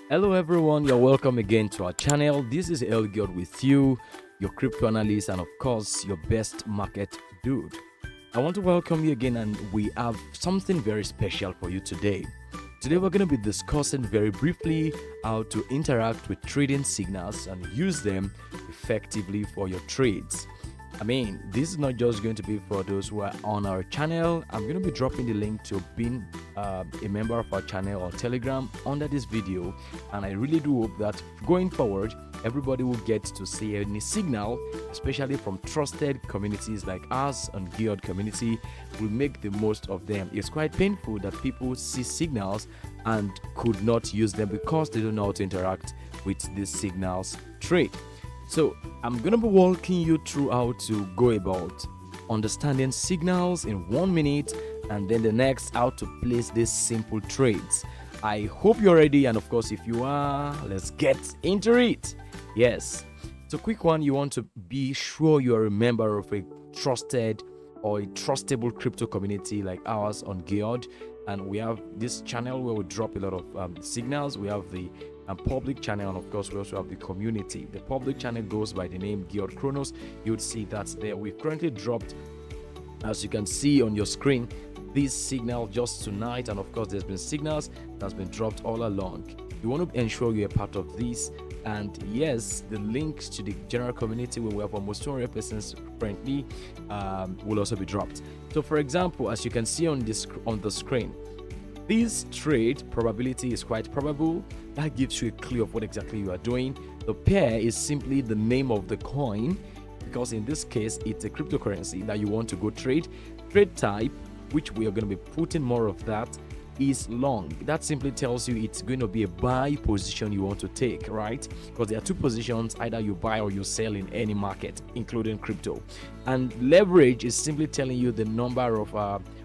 Hello everyone, you're welcome again to our channel. This is Elgiod with you, your crypto analyst and of course your best market dude. I want to welcome you again and we have something very special for you today. Today we're going to be discussing very briefly how to interact with trading signals and use them effectively for your trades. This is not just going to be for those who are on our channel. I'm going to be dropping the link to being a member of our channel on Telegram under this video. And I really do hope that going forward, everybody will get to see any signal, especially from trusted communities like us and Geared community. Will make the most of them. It's quite painful that people see signals and could not use them because they don't know how to interact with these signals trade. So I'm going to be walking you through how to go about understanding signals in 1 minute and then the next how to place these simple trades. I hope you're ready, and of course if you are, let's get into it. Yes, so quick one, you want to be sure you're a member of a trusted or a trustable crypto community like ours on Geared. And we have this channel where we drop a lot of signals. We have the public channel, and of course we also have the community. The public channel goes by the name Geared Chronos. You would see that's there. We've currently dropped, as you can see on your screen, this signal just tonight, and of course there's been signals that's been dropped all along. You want to ensure you're a part of this. And yes, the links to the general community where we have almost 200 persons currently will also be dropped. So for example, as you can see on the screen, this trade probability is quite probable. That gives you a clue of what exactly you are doing. The pair is simply the name of the coin, because in this case it's a cryptocurrency that you want to go trade. Trade type, which we are going to be putting more of that, is long. That simply tells you it's going to be a buy position you want to take, right? Because there are two positions, either you buy or you sell in any market, including crypto. And leverage is simply telling you the number of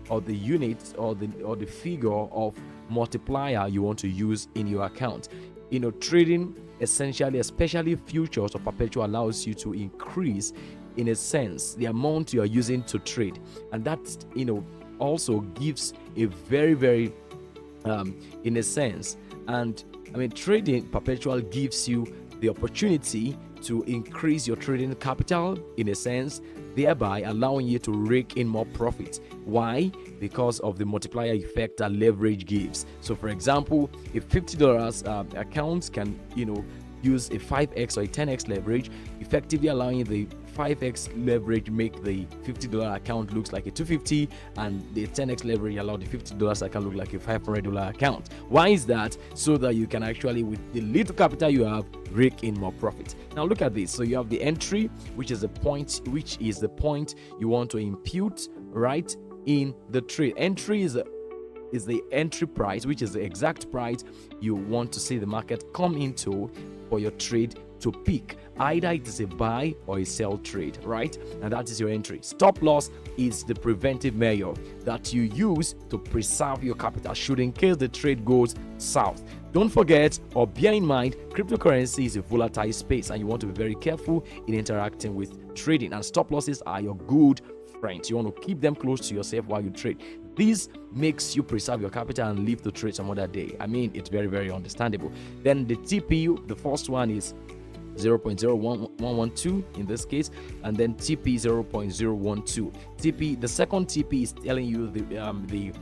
or the units or the figure of multiplier you want to use in your account. Trading essentially, especially futures or perpetual, allows you to increase, in a sense, the amount you are using to trade, and that's also gives a very in a sense. And trading perpetual gives you the opportunity to increase your trading capital, in a sense, thereby allowing you to rake in more profit. Why? Because of the multiplier effect that leverage gives. So for example, if $50 accounts can use a 5x or a 10x leverage, effectively allowing the 5x leverage make the $50 account looks like a $250, and the 10x leverage allow the $50 account look like a $500 account. Why is that? So that you can actually, with the little capital you have, rake in more profit. Now look at this. So you have the entry, which is the point you want to impute right in the trade. Entry is the entry price, which is the exact price you want to see the market come into for your trade to peak. Either it is a buy or a sell trade, right? And that is your entry. Stop loss is the preventive measure that you use to preserve your capital should in case the trade goes south. Don't forget or bear in mind, cryptocurrency is a volatile space and you want to be very careful in interacting with trading, and stop losses are your good friends. You want to keep them close to yourself while you trade. This makes you preserve your capital and leave the trade some other day. It's very understandable. Then the TPU, the first one is 0.0112 in this case, and then TP 0.012. TP, the second TP is telling you the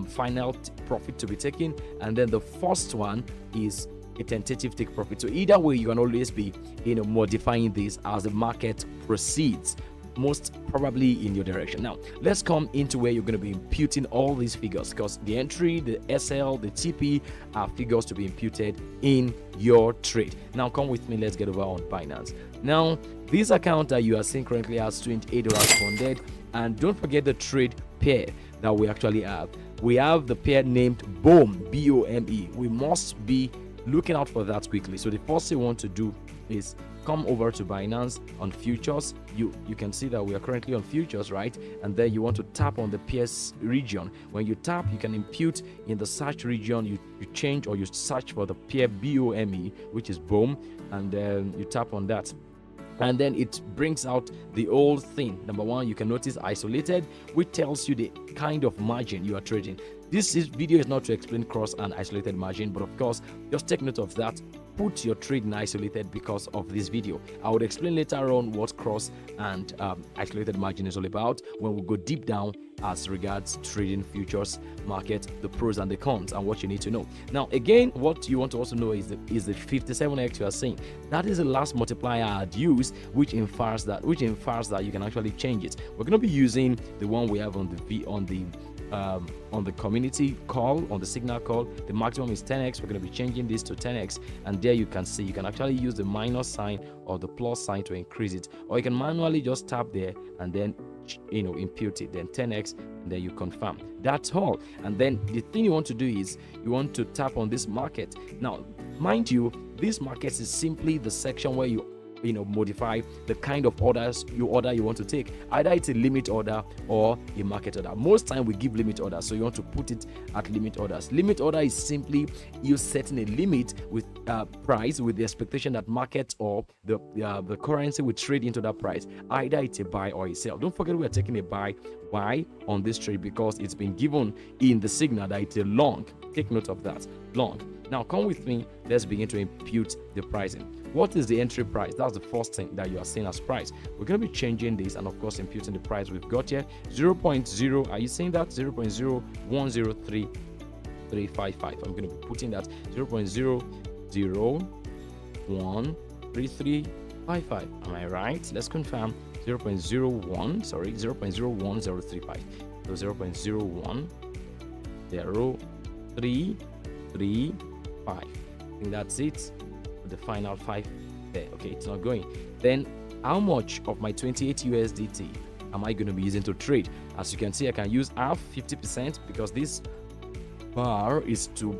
final profit to be taken, and then the first one is a tentative take profit. So either way, you can always be modifying this as the market proceeds, most probably in your direction. Now let's come into where you're going to be imputing all these figures, because the entry, the SL, the TP are figures to be imputed in your trade. Now come with me, let's get over on Binance. Now this account that you are seeing currently has $28 funded, and don't forget the trade pair that we actually have. We have the pair named BOME, BOME. We must be looking out for that quickly. So the first thing you want to do is come over to Binance on futures. You can see that we are currently on futures, right? And then you want to tap on the pairs region. When you tap, you can impute in the search region. You change or you search for the pair BOME, which is BOME, and then you tap on that. And then it brings out the old thing. Number one, you can notice isolated, which tells you the kind of margin you are trading. Video is not to explain cross and isolated margin, but of course, just take note of that. Put your trade in isolated because of this video. I would explain later on what cross and isolated margin is all about when we go deep down as regards trading futures market, the pros and the cons, and what you need to know. Now, again, what you want to also know is the 57x you are seeing. That is the last multiplier I'd use, which infers that you can actually change it. We're going to be using the one we have on the community call, on the signal call. The maximum is 10x. We're going to be changing this to 10x, and there you can see you can actually use the minus sign or the plus sign to increase it, or you can manually just tap there and then impute it, then 10x, and then you confirm. That's all. And then the thing you want to do is you want to tap on this market. Now, mind you, this market is simply the section where you modify the kind of orders you want to take. Either it's a limit order or a market order. Most time we give limit orders, so you want to put it at limit orders. Limit order is simply you setting a limit with price with the expectation that market or the currency will trade into that price. Either it's a buy or a sell. Don't forget we are taking a buy. Why on this trade? Because it's been given in the signal that it's a long. Take note of that, long. Now come with me, let's begin to impute the pricing. What is the entry price? That's the first thing that you are seeing as price. We're going to be changing this and of course imputing the price we've got here. 0.0, are you seeing that? 0.0103355. I'm going to be putting that 0.0013355. Am I right? Let's confirm. 0.01, sorry, 0.01035. So 0.0103355. I think that's it. The final 5 there. Okay, it's not going. Then how much of my 28 USDT am I going to be using to trade? As you can see, I can use half, 50%, because this bar is to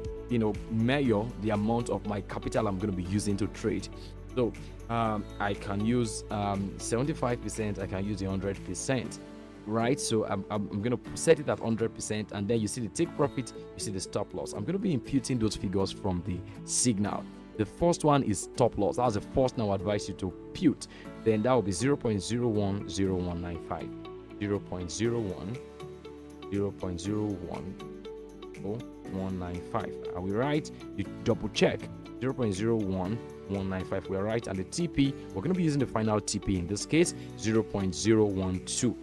measure the amount of my capital I'm going to be using to trade. So I can use 75%, I can use the 100%, right? So I'm going to set it at 100%, and then you see the take profit, you see the stop loss. I'm going to be imputing those figures from the signal. The first one is stop loss. That's the first one I would advise you to impute. Then that will be 0.010195. 0.010195. Are we right? You double check. 0.01195. We are right. And the TP, we're going to be using the final TP in this case, 0.012.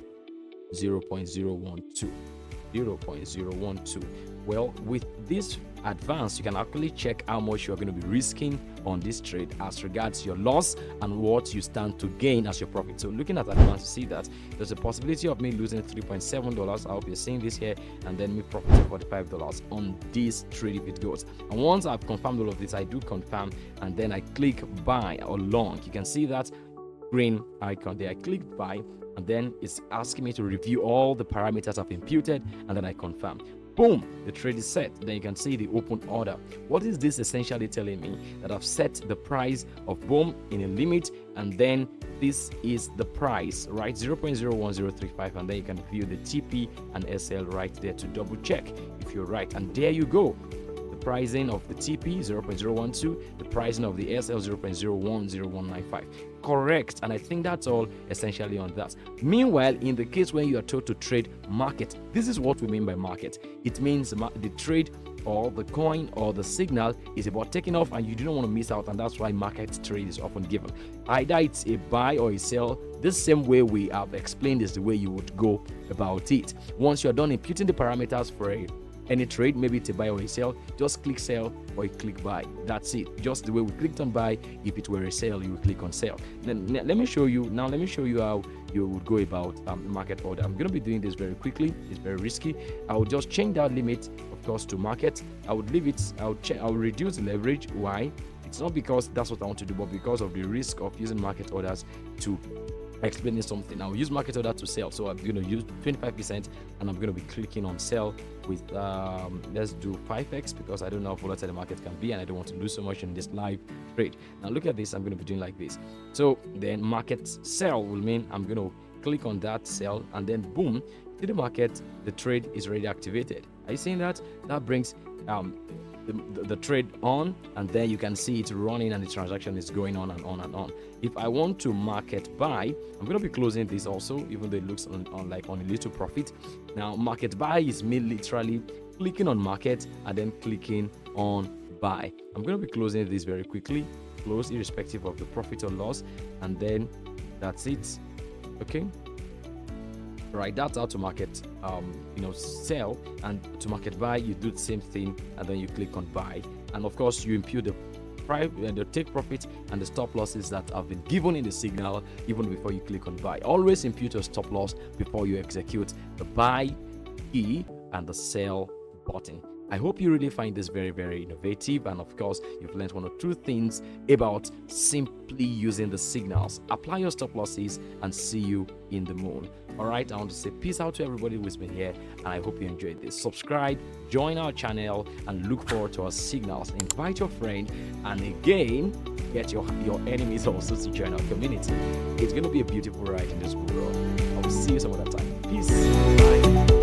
0.012. Well, with this advance, you can actually check how much you're going to be risking on this trade as regards your loss and what you stand to gain as your profit. So looking at advance, you see that there's a possibility of me losing $3.7. I hope you're seeing this here, and then me profiting $45 on this trade if it goes. And once I've confirmed all of this, I do confirm, and then I click buy or long. You can see that green icon there. I clicked buy, and then it's asking me to review all the parameters I've imputed, and then I confirm. Boom, the trade is set. Then you can see the open order. What is this essentially telling me? That I've set the price of boom in a limit, and then this is the price, right? 0.01035, and then you can view the TP and SL right there to double check if you're right. And there you go. The pricing of the TP 0.012, the pricing of the SL 0.010195. Correct. And I think that's all essentially on that. Meanwhile, in the case when you are told to trade market, this is what we mean by market. It means the trade or the coin or the signal is about taking off, and you do not want to miss out, and that's why market trade is often given. Either it's a buy or a sell. This same way we have explained is the way you would go about it. Once you're done imputing the parameters for any trade, maybe it's a buy or a sell, just click sell or you click buy. That's it. Just the way we clicked on buy. If it were a sell, you would click on sell. Then let me show you how you would go about market order. I'm going to be doing this very quickly. It's very risky. I would just change that limit, of course, to market. I would leave it. I would reduce the leverage. Why? It's not because that's what I want to do, but because of the risk of using market orders to explaining something. I'll use market order to sell, so I'm going to use 25%, and I'm going to be clicking on sell with let's do 5x, because I don't know how volatile the market can be and I don't want to lose so much in this live trade. Now look at this. I'm going to be doing like this. So then market sell will mean I'm going to click on that sell, and then boom, to the market, the trade is already activated. Are you seeing that? That brings the trade on, and then you can see it running and the transaction is going on and on and on. If I want to market buy, I'm going to be closing this also, even though it looks on a little profit. Now market buy is literally clicking on market, and then clicking on buy. I'm going to be closing this very quickly. Close irrespective of the profit or loss, and then that's it. Okay, right, that's how to market sell, and to market buy you do the same thing, and then you click on buy, and of course you impute the take profit and the stop losses that have been given in the signal even before you click on buy. Always impute your stop loss before you execute the buy key and the sell button. I hope you really find this very, very innovative, and of course you've learned one or two things about simply using the signals. Apply your stop losses and see you in the moon. All right, I want to say peace out to everybody who's been here, and I hope you enjoyed this. Subscribe, join our channel, and look forward to our signals. Invite your friend, and again, get your enemies also to join our community. It's going to be a beautiful ride in this world. I will see you some other time. Peace. Bye.